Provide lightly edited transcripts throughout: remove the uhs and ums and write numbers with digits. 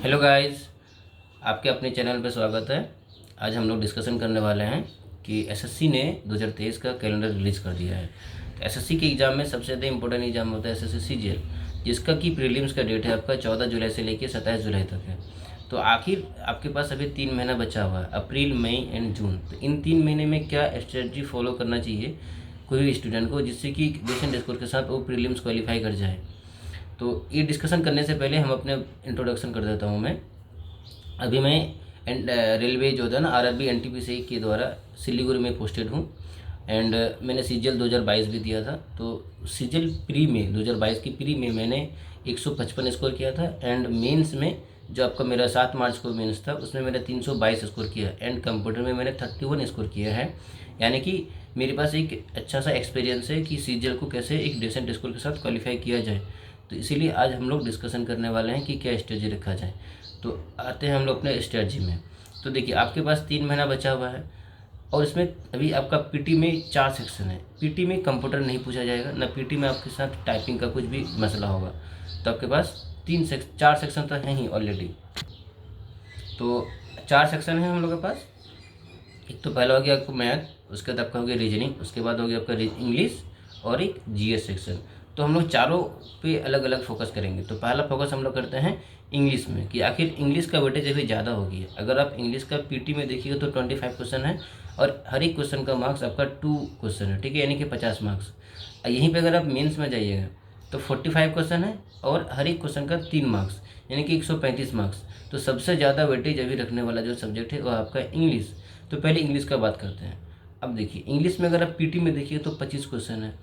Hello guys, आपके अपने channel पर स्वागत है। आज हम लोग डिस्कशन करने वाले हैं कि एसएससी ने 2023 का कैलेंडर रिलीज़ कर दिया है। तो एसएससी के एग्ज़ाम में सबसे ज़्यादा इंपॉर्टेंट एग्ज़ाम होता है एसएससी सीजीएल, जिसका कि प्रीलिम्स का डेट है आपका 14 जुलाई से लेकर 27 जुलाई तक है। तो आखिर आपके पास अभी 3 महीना बचा हुआ है, अप्रैल, मई एंड जून। तो इन 3 महीने में क्या स्ट्रेटजी फॉलो करना चाहिए कोई भी स्टूडेंट को, जिससे कि डिसेंट स्कोर के साथ वो प्रीलिम्स क्वालिफाई कर जाए। तो ये डिस्कशन करने से पहले हम अपने इंट्रोडक्शन कर देता हूँ मैं। अभी मैं रेलवे जो था ना आरआरबी एनटीपीसी के द्वारा सिलीगुड़ी में पोस्टेड हूँ। एंड मैंने सीजीएल 2022 भी दिया था। तो सीजीएल प्री में 2022 की प्री में मैंने 155 स्कोर किया था। एंड मेंस में जो आपका मेरा 7 मार्च को मेंस था उसमें मैंने 322 स्कोर किया। एंड कंप्यूटर में मैंने 31 स्कोर किया है। यानी कि मेरे पास एक अच्छा सा एक्सपीरियंस है कि सीजीएल को कैसे एक डिसेंट स्कोर के साथ क्वालिफाई किया जाए। तो इसीलिए आज हम लोग डिस्कशन करने वाले हैं कि क्या स्ट्रेटजी रखा जाए। तो आते हैं हम लोग अपने स्ट्रेटजी में। तो देखिए, आपके पास 3 महीना बचा हुआ है और इसमें अभी आपका पीटी में 4 सेक्शन है। पीटी में कंप्यूटर नहीं पूछा जाएगा, ना पीटी में आपके साथ टाइपिंग का कुछ भी मसला होगा। तो आपके पास 4 सेक्शन तो हैं ही ऑलरेडी। तो 4 सेक्शन हैं हम लोग के पास। एक तो पहला हो गया आपको मैथ, उसके बाद आपका हो गया रीजनिंग, उसके बाद हो गया आपका इंग्लिश और एक जीएस सेक्शन। तो हम लोग चारों पे अलग अलग फोकस करेंगे। तो पहला फोकस हम लोग करते हैं इंग्लिश में कि आखिर इंग्लिश का वेटेज अभी ज़्यादा होगी। अगर आप इंग्लिश का पीटी में देखिएगा तो 25 क्वेश्चन है और हर एक क्वेश्चन का मार्क्स आपका 2 क्वेश्चन है, ठीक है, यानी कि 50 मार्क्स। यहीं पे अगर आप मेंस में जाइएगा तो 45 क्वेश्चन है और हर एक क्वेश्चन का 3 मार्क्स, यानी कि 135 मार्क्स। तो सबसे ज़्यादा वेटेज अभी रखने वाला जो सब्जेक्ट है वो आपका इंग्लिश। तो पहले इंग्लिश का बात करते हैं। अब देखिए, इंग्लिश में अगर आप पीटी में देखिए तो 25 क्वेश्चन है।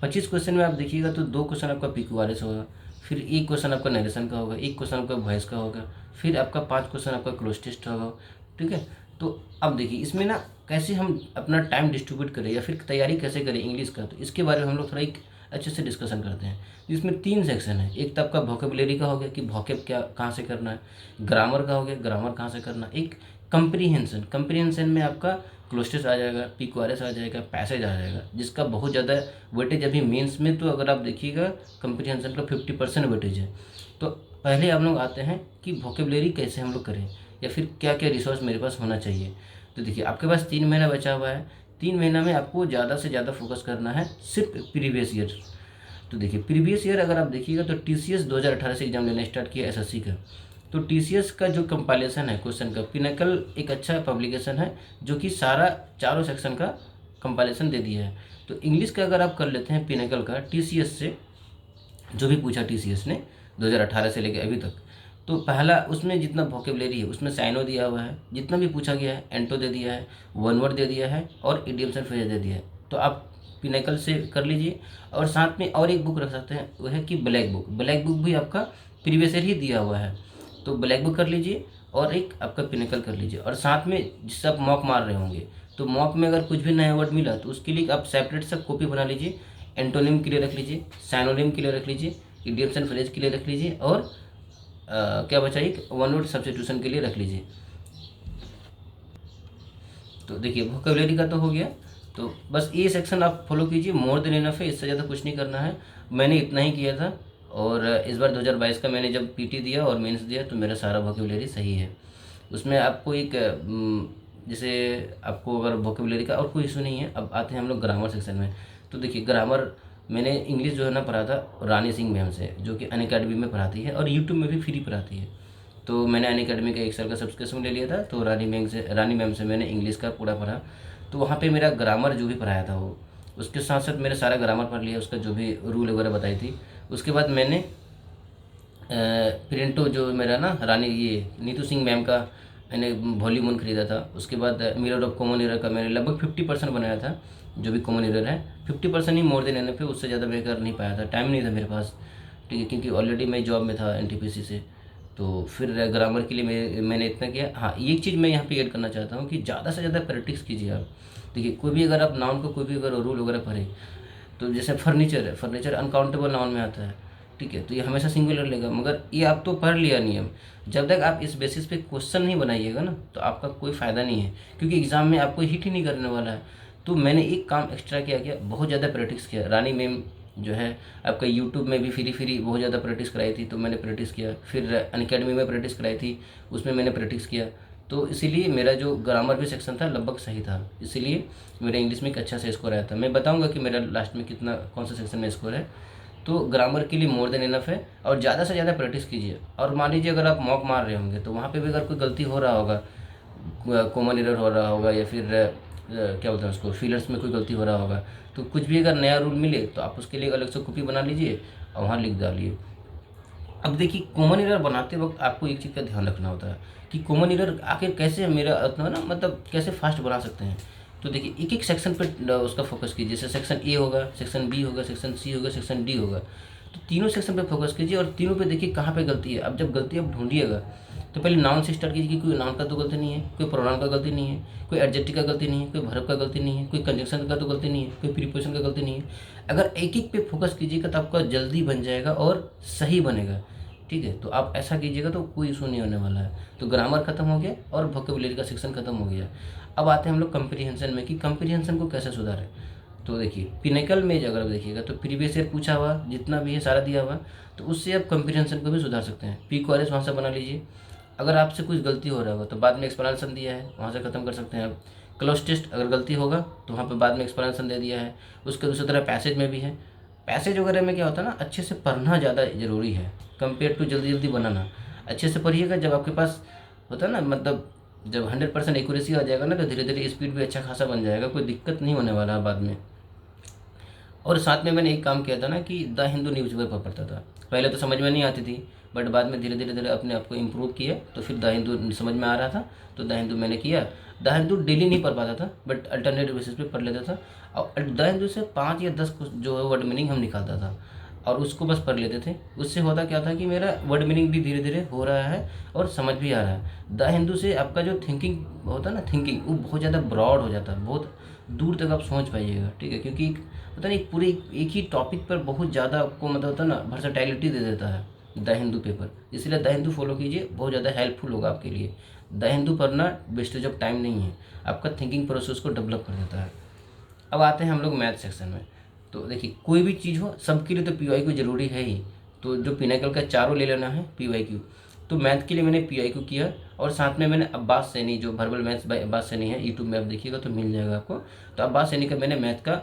25 क्वेश्चन में आप देखिएगा तो 2 क्वेश्चन आपका पीक्यू से होगा, फिर 1 क्वेश्चन आपका नरेशन का होगा, 1 क्वेश्चन आपका वॉइस का होगा, फिर आपका 5 क्वेश्चन आपका क्लोज टेस्ट होगा, ठीक है। तो अब देखिए, इसमें ना कैसे हम अपना टाइम डिस्ट्रीब्यूट करें या फिर तैयारी कैसे करें इंग्लिश का, तो इसके बारे में हम लोग थोड़ा एक अच्छे से डिस्कशन करते हैं। जिसमें 3 सेक्शन है। एक तो आपका वोकेबुलरी का हो गया कि वोकेब क्या कहाँ से करना है, ग्रामर का हो गया ग्रामर कहाँ से करना है, एक कंप्रीहेंशन में आपका क्लोस्टेस आ जाएगा, पीक्यूआरएस आ जाएगा, पैसेज आ जाएगा, जिसका बहुत ज़्यादा वेटेज अभी मेंस में। तो अगर आप देखिएगा कंप्रीहेंशन का 50% वेटेज है। तो पहले हम लोग आते हैं कि वोकेबुलरी कैसे हम लोग करें या फिर क्या क्या रिसोर्स मेरे पास होना चाहिए। तो देखिए, आपके पास 3 महीना बचा हुआ है। 3 महीना में आपको ज़्यादा से ज़्यादा फोकस करना है सिर्फ प्रीवियस ईयर। तो देखिए, प्रीवियस ईयर अगर आप देखिएगा तो टीसीएस 2018 से एग्जाम लेना स्टार्ट किया एसएससी का। तो टीसीएस का जो कंपाइलेशन है क्वेश्चन का, पिनाकल एक अच्छा पब्लिकेशन है जो कि सारा चारों सेक्शन का कंपाइलेशन दे दिया है। तो इंग्लिश का अगर आप कर लेते हैं पिनाकल का टीसीएस से, जो भी पूछा टीसीएस ने 2018 से लेकर अभी तक, तो पहला उसमें जितना वोकेबुलरी है उसमें साइनो दिया हुआ है, जितना भी पूछा गया है एंटो दे दिया है, वन वर्ड दे दिया है और इडियम्स एंड फ्रेज दे दिया है। तो आप पिनाकल से कर लीजिए। और साथ में और एक बुक रख सकते हैं, वो है कि ब्लैक बुक भी आपका प्रीवियस ईयर ही दिया हुआ है। तो ब्लैक बुक कर लीजिए और एक आपका पिनाकल कर लीजिए। और साथ में जिससे आप मॉक मार रहे होंगे तो मॉक में अगर कुछ भी नया वर्ड मिला तो उसके लिए आप सेपरेट सा कॉपी बना लीजिए। एंटोनिम के लिए रख लीजिए, साइनोनिम के लिए रख लीजिए, इडियम्स एंड फ्रेज के लिए रख लीजिए और क्या बचा, एक वन वर्ड सब्स्टिट्यूशन के लिए रख लीजिए। तो देखिए, वोकेबुलरी का तो हो गया। तो बस ये सेक्शन आप फॉलो कीजिए, मोर देन इनफ है, इससे ज़्यादा कुछ नहीं करना है। मैंने इतना ही किया था। और इस बार 2022 का मैंने जब पीटी दिया और मेंस दिया तो मेरा सारा वोकेबुलरी सही है। उसमें आपको एक जैसे आपको अगर वोकेबुलरी का और कोई इशू नहीं है। अब आते हैं हम लोग ग्रामर सेक्शन में। तो देखिए, ग्रामर मैंने इंग्लिश जो है ना पढ़ा था रानी सिंह मैम से, जो कि अनअकैडमी में पढ़ाती है और यूट्यूब में भी फ्री पढ़ाती है। तो मैंने अनअकैडमी का 1 साल का सब्सक्रिप्शन ले लिया था। तो रानी मैम से मैंने इंग्लिश का पूरा पढ़ा। तो वहाँ पे मेरा ग्रामर जो भी पढ़ाया था वो, उसके साथ साथ मेरा सारा ग्रामर पढ़ लिया, उसका जो भी रूल वगैरह बताई थी। उसके बाद मैंने प्रिंटो जो मेरा ना रानी ये नीतू सिंह मैम का मैंने वॉल्यूम 1 खरीदा था। उसके बाद मिरर ऑफ कॉमन एरर का मैंने लगभग 50% बनाया था। जो भी कॉमन एरर है 50% ही मोर देन एनफ है, उससे ज़्यादा मैं कर नहीं पाया था, टाइम नहीं था मेरे पास, ठीक है, क्योंकि ऑलरेडी मैं जॉब में था एनटीपीसी से। तो फिर ग्रामर के लिए मैंने इतना किया। हाँ, एक चीज़ मैं यहाँ पे ऐड करना चाहता हूँ कि ज़्यादा से ज़्यादा प्रैक्टिस कीजिए आप। देखिए, कोई भी अगर आप नाउन को कोई भी अगर रूल वगैरह पढ़े, तो जैसे फर्नीचर है, फर्नीचर अनकाउंटेबल नाउन में आता है, ठीक है, तो ये हमेशा सिंगुलर लेगा। मगर ये आप तो पढ़ लिया नियम, जब तक आप इस बेसिस पे क्वेश्चन नहीं बनाइएगा ना तो आपका कोई फ़ायदा नहीं है, क्योंकि एग्ज़ाम में आपको हिट ही नहीं करने वाला है। तो मैंने एक काम एक्स्ट्रा किया, बहुत ज़्यादा प्रैक्टिस किया। रानी मैम जो है आपका यूट्यूब में भी फ्री बहुत ज़्यादा प्रैक्टिस कराई थी, तो मैंने प्रैक्टिस किया। फिर अनअकैडमी में प्रैक्टिस कराई थी, उसमें मैंने प्रैक्टिस किया। तो इसीलिए मेरा जो ग्रामर भी सेक्शन था लगभग सही था, इसीलिए मेरा इंग्लिश में एक अच्छा सा स्कोर आया था। मैं बताऊंगा कि मेरा लास्ट में कितना कौन सा सेक्शन में स्कोर है। तो ग्रामर के लिए मोर देन इनफ है, और ज़्यादा से ज़्यादा प्रैक्टिस कीजिए। और मान लीजिए अगर आप मॉक मार रहे होंगे तो वहाँ पे भी अगर कोई गलती हो रहा होगा, कॉमन एरर हो रहा होगा, या फिर क्या बोलते हैं उसको, फिलर्स में कोई गलती हो रहा होगा, तो कुछ भी अगर नया रूल मिले तो आप उसके लिए अलग से कॉपी बना लीजिए और वहाँ लिख डालिए। अब देखिए, कॉमन एरर बनाते वक्त आपको एक चीज़ का ध्यान रखना होता है कि कॉमन एरर आखिर कैसे मेरा उतना ना, मतलब कैसे फास्ट बना सकते हैं। तो देखिए, एक एक सेक्शन पे उसका फोकस कीजिए। जैसे सेक्शन ए होगा, सेक्शन बी होगा, सेक्शन सी होगा, सेक्शन डी होगा। तो तीनों सेक्शन पे फोकस कीजिए और तीनों पे देखिए कहाँ पे गलती है। अब जब गलती आप ढूंढिएगा तो पहले नाउन से स्टार्ट कीजिए कि कोई नाउन का तो गलती नहीं है, कोई प्रोनाउन का गलती नहीं है, कोई एडजेक्टिव का गलती नहीं है, कोई वर्ब का गलती नहीं है, कोई कंजंक्शन का तो गलती नहीं है, कोई प्रीपोजिशन का गलती नहीं है। अगर एक एक पे फोकस कीजिएगा तो आपका जल्दी बन जाएगा और सही बनेगा। ठीक है, तो आप ऐसा कीजिएगा तो कोई इशू नहीं होने वाला है। तो ग्रामर खत्म हो गया और वोकेबुलरी का सेक्शन खत्म हो गया। अब आते हैं हम लोग कंप्रीहेंशन में कि कंप्रीहेंशन को कैसे सुधारें। तो देखिए, पिनेकल में अगर आप देखिएगा तो प्रीवियस ईयर पूछा हुआ जितना भी है सारा दिया हुआ, तो उससे आप कंप्रीहेंशन को भी सुधार सकते हैं। पी क्वालिस वहाँ से बना लीजिए। अगर आपसे कुछ गलती हो रहा होगा तो बाद में एक्सप्लेनेशन दिया है, वहाँ से ख़त्म कर सकते हैं आप। क्लोज टेस्ट अगर गलती होगा तो वहाँ पे बाद में एक्सप्लेनेशन दे दिया है। उसके दूसरी तरह पैसेज में भी है। पैसेज वगैरह में क्या होता है ना, अच्छे से पढ़ना ज़्यादा ज़रूरी है कंपेयर टू जल्दी जल्दी बनाना। अच्छे से पढ़िएगा, जब आपके पास होता है ना, मतलब जब 100% एक्यूरेसी आ जाएगा ना, तो धीरे धीरे स्पीड भी अच्छा खासा बन जाएगा, कोई दिक्कत नहीं होने वाला है बाद में। और साथ में मैंने एक काम किया था ना कि द हिंदू न्यूज़पेपर पढ़ता था। पहले तो समझ में नहीं आती थी, बट बाद में धीरे धीरे धीरे अपने आप को इम्प्रूव किया, तो फिर द हिंदू समझ में आ रहा था, तो द हिंदू मैंने किया। द हिंदू डेली नहीं पढ़ पाता था, बट अल्टरनेटिव बेसिस पे पढ़ लेता था। और द हिंदू से 5 या 10 जो है वर्ड मीनिंग हम निकालता था और उसको बस पढ़ लेते थे। उससे होता क्या था कि मेरा वर्ड मीनिंग भी धीरे धीरे हो रहा है और समझ भी आ रहा है। द हिंदू से आपका जो थिंकिंग होता है ना, थिंकिंग वो बहुत ज़्यादा ब्रॉड हो जाता है, बहुत दूर तक आप सोच पाइएगा। ठीक है, क्योंकि पता नहीं पूरे एक ही टॉपिक पर बहुत ज़्यादा आपको मतलब होता है ना, वर्सेटाइलिटी दे देता है द हिंदू पेपर। इसलिए द हिंदू फॉलो कीजिए, बहुत ज़्यादा हेल्पफुल होगा आपके लिए। द हिंदू पढ़ना वेस्टेज ऑफ टाइम नहीं है, आपका थिंकिंग प्रोसेस को डेवलप कर देता है। अब आते हैं हम लोग मैथ सेक्शन में। तो देखिए, कोई भी चीज़ हो सबके लिए तो पी वाई क्यू ज़रूरी है ही। तो जो पिनाकल का चारों ले लेना है पी वाई क्यू। तो मैथ के लिए मैंने पी वाई क्यू किया, और साथ में मैंने अब्बास सैनी, जो verbal maths by Abbas Saini है, यूट्यूब में आप देखिएगा तो मिल जाएगा आपको। तो अब्बास सैनी का मैंने मैथ का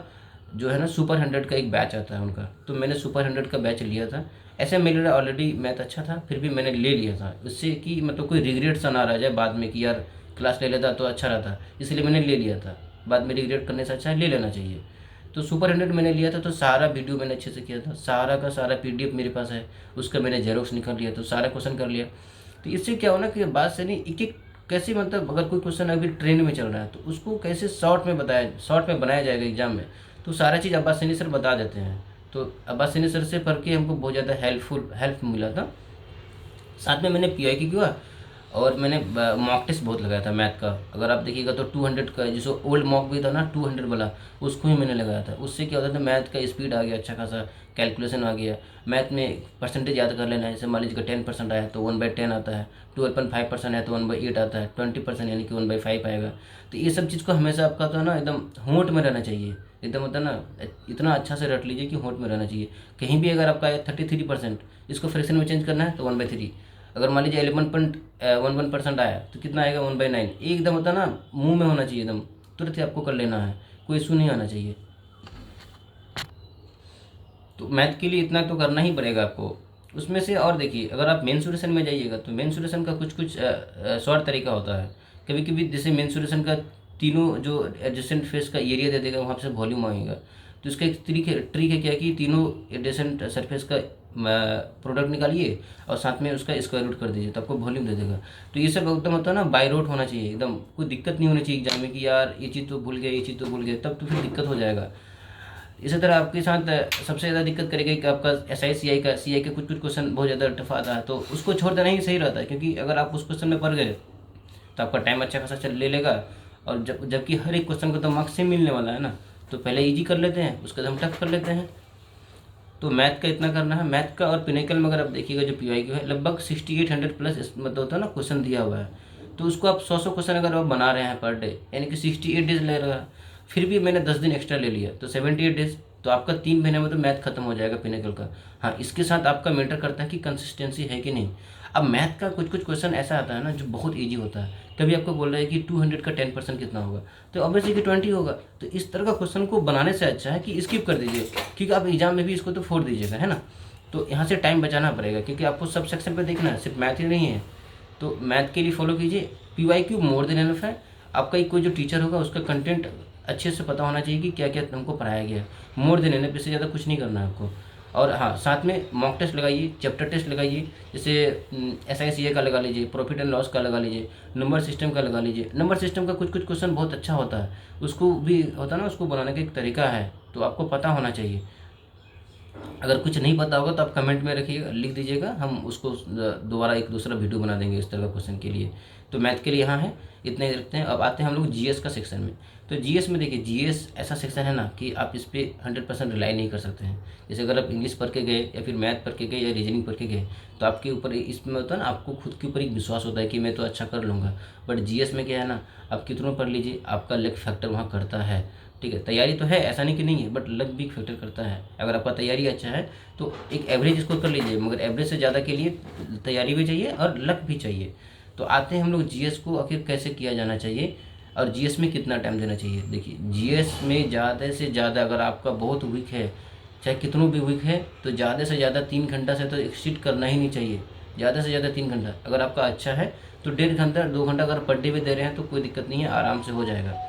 जो है ना सुपर 100 का एक बैच आता है उनका, तो मैंने सुपर 100 का बैच लिया था। ऐसे मेरा ऑलरेडी मैथ अच्छा था, फिर भी मैंने ले लिया था, उससे कि मतलब कोई रिग्रेट सा ना रह जाए बाद में कि यार क्लास ले लेता तो अच्छा रहता, इसलिए मैंने ले लिया था। बाद में रिग्रेट करने से अच्छा है ले लेना चाहिए। तो सुपर 100 मैंने लिया था, तो सारा वीडियो मैंने अच्छे से किया था, सारा का सारा पीडीएफ मेरे पास है, उसका मैंने जेरोक्स निकाल लिया, तो सारा क्वेश्चन कर लिया। तो इससे क्या होना कि बात से नहीं, एक एक कैसे, मतलब अगर कोई क्वेश्चन अभी ट्रेंड में चल रहा है तो उसको कैसे शॉर्ट में बनाया जाएगा एग्जाम में, तो सारा चीज़ अब्बास सैनी सर बता देते हैं। तो अब्बास सैनी सर से पढ़ के हमको बहुत ज़्यादा हेल्प मिला था। साथ में मैंने पी आई किया, और मैंने मॉक टेस्ट बहुत लगाया था मैथ का। अगर आप देखिएगा तो 200 का, जिसको ओल्ड मॉक भी था ना 200 वाला, उसको ही मैंने लगाया था। उससे क्या होता था, मैथ का स्पीड आ गया, अच्छा खासा कैलकुलेशन आ गया। मैथ में परसेंटेज याद कर लेना है, जैसे मान लीजिए 10% आया तो 1/10 आता है, 12.5% है तो 1/8 आता है, 20% यानी कि 1/5 आएगा। तो ये सब चीज़ को हमेशा आपका तो ना एकदम होंठ में रहना चाहिए, एकदम होता है ना, इतना अच्छा से रट लीजिए कि होंठ में रहना चाहिए। कहीं भी अगर आपका आया 33%, इसको फ्रैक्शन में चेंज करना है तो 1/3। अगर मान लीजिए 11.11% आया तो कितना आएगा 1/9। एकदम होता ना मुंह में होना चाहिए, एकदम तुरंत ही आपको कर लेना है, कोई इशू नहीं आना चाहिए। तो मैथ के लिए इतना तो करना ही पड़ेगा आपको। उसमें से और देखिए, अगर आप मेंसुरेशन में जाइएगा तो मेंसुरेशन का कुछ कुछ शॉर्ट तरीका होता है। कभी कभी जैसे मेंसुरेशन का तीनों जो एडजेसेंट फेस का एरिया दे देगा, वहाँ से वॉल्यूम आएगा। तो इसका एक ट्रिक है क्या कि तीनों एडजेसेंट सरफेस का प्रोडक्ट निकालिए और साथ में उसका स्क्वायर रूट कर दीजिए, तो आपको वॉल्यूम दे देगा। तो ये सब एकदम होता है ना, बाय रोट होना चाहिए, एकदम कोई दिक्कत नहीं होनी चाहिए एग्जाम में कि यार ये चीज़ तो भूल गए, ये चीज़ तो भूल गए, तब तो फिर दिक्कत हो जाएगा। इसी तरह आपके साथ सबसे ज़्यादा दिक्कत करेगा कि आपका एस आई सी आई का कुछ कुछ क्वेश्चन बहुत ज़्यादा टफ आता है, तो उसको छोड़ देना ही सही रहता है। क्योंकि अगर आप उस क्वेश्चन में पढ़ गए तो आपका टाइम अच्छा खासा ले लेगा, और जबकि हर एक क्वेश्चन को तो मार्क्स से मिलने वाला है ना, तो पहले इजी कर लेते हैं, उसके बाद हम टफ कर लेते हैं। तो मैथ का इतना करना है। मैथ का और पिनेकल में अगर आप देखिएगा जो पी है लगभग 6800 प्लस मतलब होता है ना क्वेश्चन दिया हुआ है। तो उसको आप 100 क्वेश्चन अगर आप बना रहे हैं पर डे, यानी कि 68 डेज ले रहा है, फिर भी मैंने 10 दिन एक्स्ट्रा ले लिया तो 78 डेज। तो आपका 3 महीने में तो मैथ खत्म हो जाएगा पिनेकल का। हाँ, इसके साथ आपका मैटर करता है कि कंसिस्टेंसी है कि नहीं। अब मैथ का कुछ कुछ क्वेश्चन ऐसा आता है ना जो बहुत ईजी होता है। कभी आपको बोल रहा है कि 200 का 10% कितना होगा, तो ऑब्वियसली कि 20 होगा। तो इस तरह का क्वेश्चन को बनाने से अच्छा है कि स्किप कर दीजिए, क्योंकि आप एग्जाम में भी इसको तो फोड़ दीजिएगा, है ना। तो यहाँ से टाइम बचाना पड़ेगा, क्योंकि आपको सब सेक्शन पर देखना है, सिर्फ मैथ ही नहीं है। तो मैथ के लिए फॉलो कीजिए PYQ मोर देन एनफ है। आपका एक कोई जो टीचर होगा उसका कंटेंट अच्छे से पता होना चाहिए कि क्या क्या हमको पढ़ाया गया है। मोर देन एनफ, इससे ज़्यादा कुछ नहीं करना है आपको। और हाँ, साथ में मॉक टेस्ट लगाइए, चैप्टर टेस्ट लगाइए, जैसे SICA का लगा लीजिए, प्रॉफिट एंड लॉस का लगा लीजिए, नंबर सिस्टम का लगा लीजिए। नंबर सिस्टम का कुछ कुछ क्वेश्चन बहुत अच्छा होता है, उसको भी होता है ना, उसको बनाने का एक तरीका है, तो आपको पता होना चाहिए। अगर कुछ नहीं पता होगा तो आप कमेंट में रखिएगा, लिख दीजिएगा, हम उसको दोबारा एक दूसरा वीडियो बना देंगे इस तरह का क्वेश्चन के लिए। तो मैथ के लिए यहाँ है, इतने ही रखते हैं। अब आते हैं हम लोग GS का सेक्शन में। तो GS में देखिए, GS ऐसा सेक्शन है ना कि आप इस पर 100% रिलाई नहीं कर सकते हैं। जैसे अगर आप इंग्लिश पढ़ के गए या फिर मैथ पढ़ के गए या रीजनिंग पढ़ के गए, तो आपके ऊपर इसमें होता है ना, आपको खुद के ऊपर एक विश्वास होता है कि मैं तो अच्छा कर लूँगा। बट GS में क्या है ना, आप कितनों पढ़ लीजिए, आपका लक फैक्टर वहाँ करता है। ठीक है, तैयारी तो है, ऐसा नहीं कि नहीं है, बट लक भी फैक्टर करता है। अगर आपका तैयारी अच्छा है तो एक एवरेज स्कोर कर लीजिए, मगर एवरेज से ज़्यादा के लिए तैयारी भी चाहिए और लक भी चाहिए। तो आते हैं हम लोग GS को आखिर कैसे किया जाना चाहिए और GS में कितना टाइम देना चाहिए। देखिए, GS में ज़्यादा से ज़्यादा, अगर आपका बहुत वीक है, चाहे कितनों भी वीक है, तो ज़्यादा से ज़्यादा 3 घंटा से तो एक्सीड करना ही नहीं चाहिए। ज़्यादा से ज़्यादा 3 घंटा। अगर आपका अच्छा है तो 1.5 घंटा 2 घंटा अगर पर डे भी दे रहे हैं तो कोई दिक्कत नहीं है, आराम से हो जाएगा।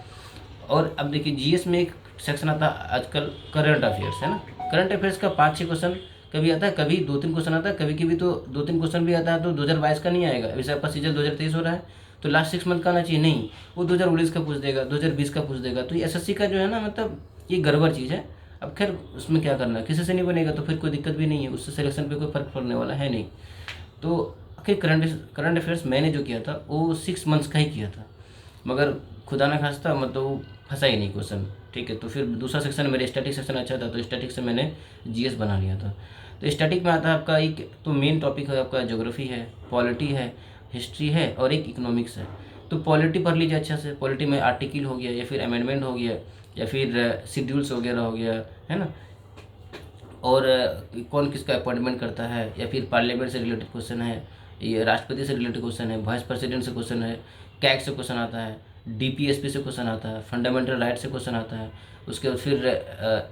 और अब देखिए, GS में एक सेक्शन आता है आजकल करंट अफेयर्स, है ना। करंट अफेयर्स का 5-6 क्वेश्चन कभी आता है, कभी 2-3 क्वेश्चन आता है, कभी कभी तो 2-3 क्वेश्चन भी आता है तो 2022 का नहीं आएगा। वैसे आपका सीजन 2023 हो रहा है तो लास्ट 6 मंथ का आना चाहिए, नहीं, वो 2019 का पूछ देगा, 2020 का पूछ देगा। तो ये SSC का जो है ना, मतलब ये गड़बड़ चीज़ है। अब खैर उसमें क्या करना है, किसी से नहीं बनेगा तो फिर कोई दिक्कत भी नहीं है, उससे सिलेक्शन पे कोई फ़र्क पड़ने वाला है नहीं। तो आखिर करंट अफेयर्स मैंने जो किया था वो 6 मंथ्स का ही किया था, मगर खुदा ना खास्ता मतलब वो फंसा ही नहीं क्वेश्चन। ठीक है, तो फिर दूसरा सेक्शन मेरे स्टैटिक सेक्शन अच्छा था, तो स्टैटिक से मैंने GS बना लिया था। तो स्टैटिक में आता है आपका एक तो मेन टॉपिक है आपका ज्योग्राफी है, पॉलिटी है, हिस्ट्री है और एक इकोनॉमिक्स है। तो पॉलिटी पढ़ लीजिए अच्छा से। पॉलिटी में आर्टिकल हो गया या फिर अमेंडमेंट हो गया या फिर शेड्यूल्स वगैरह हो गया, है ना। और कौन किसका अपॉइंटमेंट करता है, या फिर पार्लियामेंट से रिलेटेड क्वेश्चन है, ये राष्ट्रपति से रिलेटेड क्वेश्चन है, वाइस प्रेसिडेंट से क्वेश्चन है, कैग से क्वेश्चन आता है, DPSP से क्वेश्चन आता है, फंडामेंटल राइट से क्वेश्चन आता है। उसके बाद फिर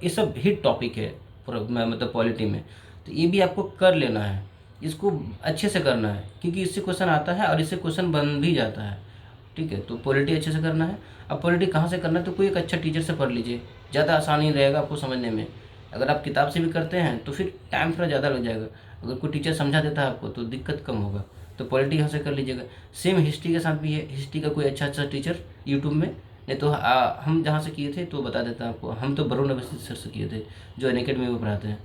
ये सब हिट टॉपिक है मतलब पॉलिटी में। तो ये भी आपको कर लेना है, इसको अच्छे से करना है, क्योंकि इससे क्वेश्चन आता है और इससे क्वेश्चन बन भी जाता है। ठीक है, तो पॉलिटी अच्छे से करना है। अब पॉलिटी कहाँ से करना है, तो कोई एक अच्छा टीचर से पढ़ लीजिए, ज़्यादा आसानी रहेगा आपको समझने में। अगर आप किताब से भी करते हैं तो फिर टाइम थोड़ा ज़्यादा लग जाएगा, अगर कोई टीचर समझा देता है आपको तो दिक्कत कम होगा। तो पॉलिटी यहाँ से कर लीजिएगा। सेम हिस्ट्री के साथ भी है, हिस्ट्री का कोई अच्छा टीचर यूट्यूब में, नहीं तो हम जहाँ से किए थे तो बता देता हूँ आपको। हम तो वरुण अवस्थी सर से किए थे जो अनअकैडमी में पढ़ाते हैं।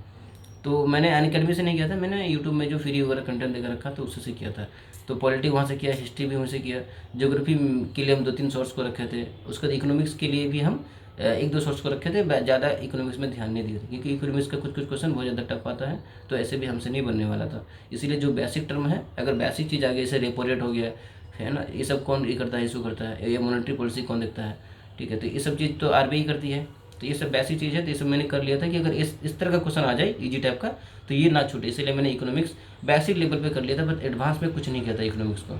तो मैंने अनअकैडमी से नहीं किया था, मैंने यूट्यूब में जो फ्री वगैरह कंटेंट देकर रखा था उससे किया था। तो पॉलिटी वहाँ से किया, हिस्ट्री भी वहाँ से किया, ज्योग्राफी के लिए हम 2-3 सोर्स को रखे थे। उसके बाद इकोनॉमिक्स के लिए भी हम 1-2 सोर्स को रखे थे, ज़्यादा इकोनॉमिक्स में ध्यान नहीं दिए थे, क्योंकि इकोनॉमिक्स का कुछ कुछ क्वेश्चन बहुत ज़्यादा टफ आता है, तो ऐसे भी हमसे नहीं बनने वाला था। इसीलिए जो बेसिक टर्म है, अगर बेसिक चीज़ आ गई, जैसे रेपो रेट हो गया, है ना, ये सब कौन ये करता है, इशू करता है, ये मॉनेटरी पॉलिसी कौन देखता है। ठीक है, तो ये सब चीज़ तो RBI करती है। तो ये सब बेसिक चीज़ है, तो ये सब मैंने कर लिया था कि अगर इस तरह का क्वेश्चन आ जाए इजी टाइप का तो ये ना छूटे, इसलिए मैंने इकोनॉमिक्स बेसिक लेवल पे कर लिया था, बट एडवांस में कुछ नहीं किया था इकोनॉमिक्स को।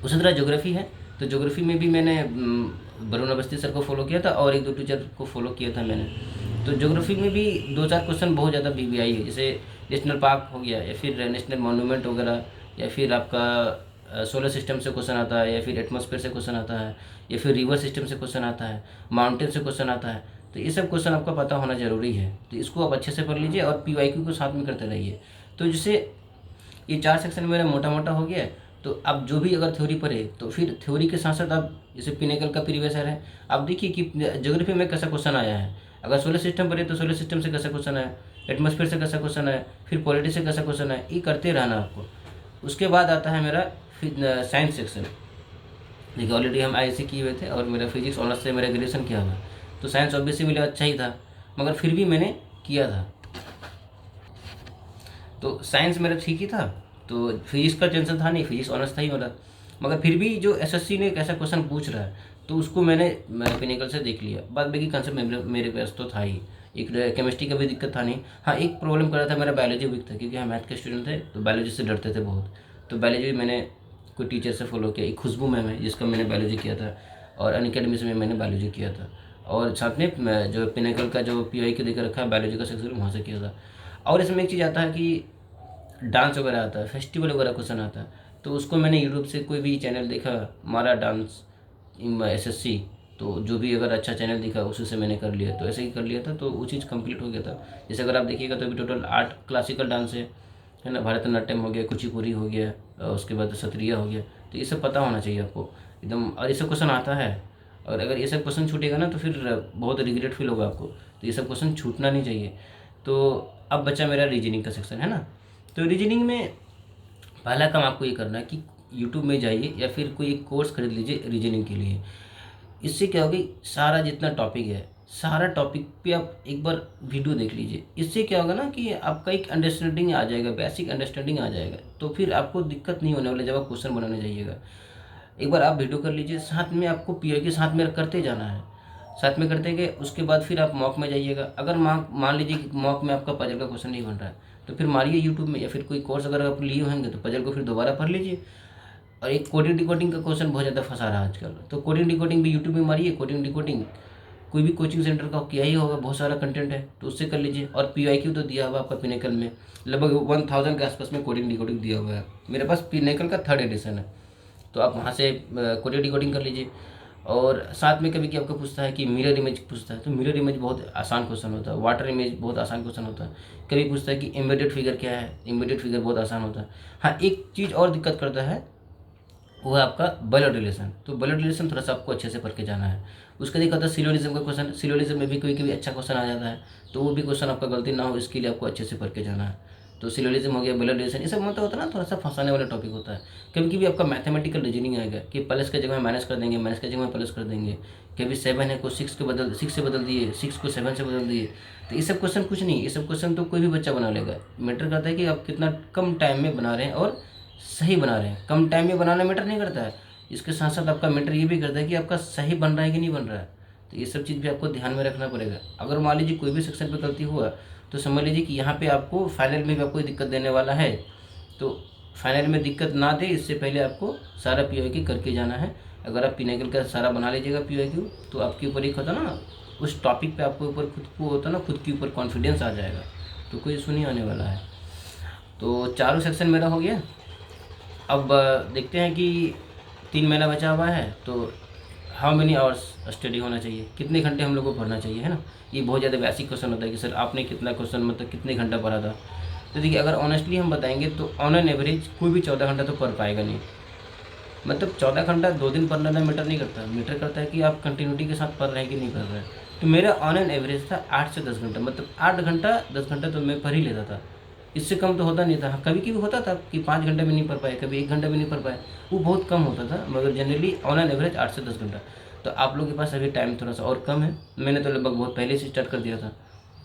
उसी तरह ज्योग्राफी है, तो ज्योग्राफी में भी मैंने वरुण अवस्थी सर को फॉलो किया था और 1-2 टीचर को फॉलो किया था मैंने। तो ज्योग्राफी में भी 2-4 क्वेश्चन बहुत ज़्यादा BBI है, जैसे नेशनल पार्क हो गया या फिर नेशनल मॉन्यूमेंट वगैरह, या फिर आपका सोलर सिस्टम से क्वेश्चन आता है, या फिर एटमॉस्फेयर से क्वेश्चन आता है, या फिर रिवर सिस्टम से क्वेश्चन आता है, माउंटेन से क्वेश्चन आता है। तो ये सब क्वेश्चन आपका पता होना ज़रूरी है, तो इसको आप अच्छे से पढ़ लीजिए और PYQ को साथ में करते रहिए। तो जैसे ये 4 सेक्शन मेरा मोटा मोटा हो गया। तो अब जो भी अगर थ्योरी पढ़े तो फिर थ्योरी के साथ साथ आप, जैसे पिनेकल का प्रीवियस ईयर है, आप देखिए कि ज्योग्राफी में कैसा क्वेश्चन आया है। अगर सोलर सिस्टम पढ़े तो सोलर सिस्टम से कैसा क्वेश्चन है, एटमॉस्फेयर से कैसा क्वेश्चन है, फिर पॉलिटी से कैसा क्वेश्चन है, ये करते रहना आपको। उसके बाद आता है मेरा साइंस सेक्शन। देखिए, ऑलरेडी हम IISc किए हुए थे और मेरा फिजिक्स ऑनर्स से मेरा ग्रेजुएशन किया हुआ, तो साइंस ऑब्वियसली मेरा अच्छा ही था, मगर फिर भी मैंने किया था। तो साइंस मेरा ठीक ही था, तो फिजिक्स का टेंशन था नहीं, फिजिक्स ऑनर्स था ही मेरा। मगर फिर भी जो SSC ने कैसा क्वेश्चन पूछ रहा है तो उसको मैंने पिनेकल से देख लिया। बाद बाकी कंसेप्ट मेरे पास तो था ही, एक केमिस्ट्री का भी दिक्कत था नहीं। हाँ, एक प्रॉब्लम कर रहा था, मेरा बायोलॉजी वीक था, क्योंकि हम मैथ के स्टूडेंट थे तो बायोलॉजी से डरते थे बहुत। तो बायोलॉजी भी मैंने कोई टीचर से फॉलो किया। एक खुशबू मैम है जिसका मैंने बायोलॉजी किया था, और अनअकैडमी से मैंने बायोलॉजी किया था, और साथ में जो पिनेकल का जो PY के देकर रखा है बायोलॉजी का सेक्शन, वहाँ से किया था। और इसमें एक चीज़ आता है कि डांस वगैरह आता है, फेस्टिवल वगैरह क्वेश्चन आता है, तो उसको मैंने यूट्यूब से कोई भी चैनल देखा, मारा डांस SSC, तो जो भी अगर अच्छा चैनल दिखा उसी से मैंने कर लिया, तो ऐसे ही कर लिया था, तो वो चीज़ कंप्लीट हो गया था। जैसे अगर आप देखिएगा तो अभी टोटल 8 क्लासिकल डांस है ना, भरतनाट्यम हो गया, कुचिपुड़ी हो गया, और उसके बाद सत्रिया हो गया, तो ये सब पता होना चाहिए आपको एकदम। और ये सब क्वेश्चन आता है, और अगर ये सब क्वेश्चन छूटेगा ना तो फिर बहुत रिग्रेट फील होगा आपको, तो ये सब क्वेश्चन छूटना नहीं चाहिए। तो अब बचा मेरा रीजनिंग का सेक्शन, है ना। तो रीजनिंग में पहला काम आपको ये करना है कि यूट्यूब में जाइए या फिर कोई एक कोर्स खरीद लीजिए रीजनिंग के लिए। इससे क्या होगी, सारा जितना टॉपिक है, सारा टॉपिक पे आप एक बार वीडियो देख लीजिए। इससे क्या होगा ना कि आपका एक अंडरस्टैंडिंग आ जाएगा, बेसिक अंडरस्टैंडिंग आ जाएगा, तो फिर आपको दिक्कत नहीं होने वाली जब आप क्वेश्चन बनाने जाइएगा। एक बार आप वीडियो कर लीजिए, साथ में आपको PY के साथ में करते जाना है, साथ में करते गए, उसके बाद फिर आप मॉक में जाइएगा। अगर मान लीजिए कि मॉक में आपका पजल का क्वेश्चन नहीं बन रहा है, तो फिर मारिए यूट्यूब में, या फिर कोई कोर्स अगर आप लिए होंगे तो पजल को फिर दोबारा पढ़ लीजिए। और एक कोडिंग डिकोडिंग का क्वेश्चन बहुत ज़्यादा फंसा रहा है आजकल, तो कोडिंग डिकोडिंग भी यूट्यूब में मारिए। कोडिंग डिकोडिंग कोई भी कोचिंग सेंटर का किया ही होगा, बहुत सारा कंटेंट है, तो उससे कर लीजिए। और PYQ तो दिया हुआ आपका पिनेकल में, लगभग 1000 के आसपास में कोडिंग डिकोडिंग दिया हुआ है। मेरे पास पिनेकल का 3rd एडिशन है, तो आप वहाँ से कोडिंग डिकोडिंग कर लीजिए। और साथ में कभी कि आपको पूछता है कि मिरर इमेज पूछता है, तो मिरर इमेज बहुत आसान क्वेश्चन होता है, वाटर इमेज बहुत आसान क्वेश्चन होता है। कभी पूछता है कि एम्बेडेड फिगर क्या है, एम्बेडेड फिगर बहुत आसान होता है। हाँ, एक चीज़ और दिक्कत करता है, वो है आपका ब्लड रिलेशन। तो ब्लड रिलेशन थोड़ा सा आपको अच्छे से पढ़ के जाना है। उसका देखा था सिलोजिज्म का क्वेश्चन, सिलोजिज्म में भी कभी कभी अच्छा क्वेश्चन आ जाता है, तो वो भी क्वेश्चन आपका गलती ना हो इसके लिए आपको अच्छे से पढ़ के जाना है। तो सिलोजिज्म हो गया, ब्लड रिलेशन, ये सब मतलब होता है ना, थोड़ा सा फंसाने वाला टॉपिक होता है। कभी कभी आपका मैथमेटिकल रीजनिंग आएगा कि प्लस के जगह में माइनस कर देंगे, माइनस के जगह में प्लस कर देंगे। कभी 7 है को 6 से बदल दिए, 6 को 7 से बदल दिए। तो ये सब क्वेश्चन कुछ नहीं, ये सब क्वेश्चन तो कोई भी बच्चा बना लेगा। मैटर करता है कि आप कितना कम टाइम में बना रहे हैं और सही बना रहे हैं। कम टाइम में बनाना मैटर नहीं करता है, इसके साथ साथ आपका मैटर ये भी करता है कि आपका सही बन रहा है कि नहीं बन रहा है। तो ये सब चीज़ भी आपको ध्यान में रखना पड़ेगा। अगर मान लीजिए कोई भी सेक्शन पे गलती हुआ, तो समझ लीजिए कि यहाँ पे आपको फाइनल में भी आपको दिक्कत देने वाला है। तो फाइनल में दिक्कत ना दे, इससे पहले आपको सारा PYQ करके जाना है। अगर आप पिनेकल का सारा बना लीजिएगा PYQ, तो आपके ऊपर एक होता ना, उस टॉपिक पे आपके ऊपर खुद को होता ना, खुद के ऊपर कॉन्फिडेंस आ जाएगा, तो कोई इशू नहीं आने वाला है। तो चारों सेक्शन मेरा हो गया। अब देखते हैं कि 3 महीना बचा हुआ है, तो हाउ मेनी आवर्स स्टडी होना चाहिए, कितने घंटे हम लोग को पढ़ना चाहिए, है ना। ये बहुत ज़्यादा बेसिक क्वेश्चन होता है कि सर आपने कितना क्वेश्चन मतलब कितने घंटा पढ़ा था। तो देखिए, अगर ऑनेस्टली हम बताएंगे तो ऑन एन एवरेज कोई भी 14 घंटा तो पढ़ पाएगा नहीं। मतलब 14 घंटा 2 दिन पढ़ना मैटर नहीं करता, मैटर करता है कि आप कंटिन्यूटी के साथ पढ़ रहे हैं कि नहीं पढ़ रहे हैं। तो मेरा ऑन एन एवरेज था 8 से 10 घंटा, मतलब 8 घंटा 10 घंटा तो मैं पढ़ ही लेता था। इससे कम तो होता नहीं था। कभी कभी होता था कि 5 घंटे में नहीं पढ़ पाए, कभी 1 घंटा में नहीं पढ़ पाए, वो बहुत कम होता था, मगर जनरली ऑन एन एवरेज 8 से 10 घंटा। तो आप लोगों के पास अभी टाइम थोड़ा सा और कम है, मैंने तो लगभग बहुत पहले से स्टार्ट कर दिया था।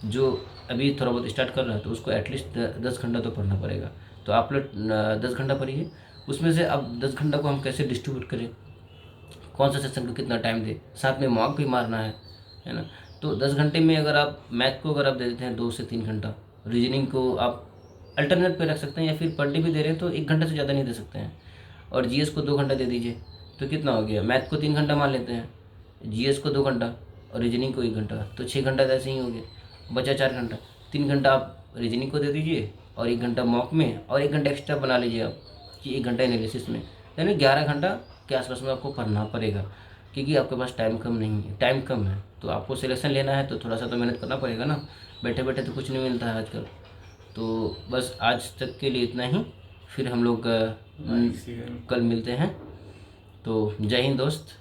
जो अभी थोड़ा बहुत स्टार्ट कर रहा है तो उसको एटलीस्ट 10 घंटा तो पढ़ना पड़ेगा। तो आप लोग 10 घंटा पढ़िए। उसमें से अब 10 घंटा को हम कैसे डिस्ट्रीब्यूट करें, कौन सा सेक्शन को कितना टाइम दे, साथ में मॉक भी मारना है ना। तो 10 घंटे में अगर आप मैथ को अगर आप दे देते हैं 2 से 3 घंटा, रीजनिंग को आप अल्टरनेट पे रख सकते हैं, या फिर पर डे भी दे रहे हैं तो 1 घंटे से ज़्यादा नहीं दे सकते हैं। और GS को 2 घंटा दे दीजिए, तो कितना हो गया, मैथ को 3 घंटा मान लेते हैं, GS को 2 घंटा और रीजनिंग को 1 घंटा, तो 6 घंटा तो ऐसे ही हो गया, बचा 4 घंटा। 3 घंटा आप रीजनिंग को दे दीजिए और 1 घंटा मॉक में, और 1 घंटा एक्स्ट्रा बना लीजिए आप कि 1 घंटा एनालिसिस में, यानी 11 घंटा के आसपास में आपको पढ़ना पड़ेगा। क्योंकि आपके पास टाइम कम नहीं है, टाइम कम है, तो आपको सिलेक्शन लेना है तो थोड़ा सा तो मेहनत करना पड़ेगा ना। बैठे बैठे तो कुछ नहीं मिलता है आजकल। तो बस आज तक के लिए इतना ही, फिर हम लोग कल मिलते हैं। तो जय हिंद दोस्त।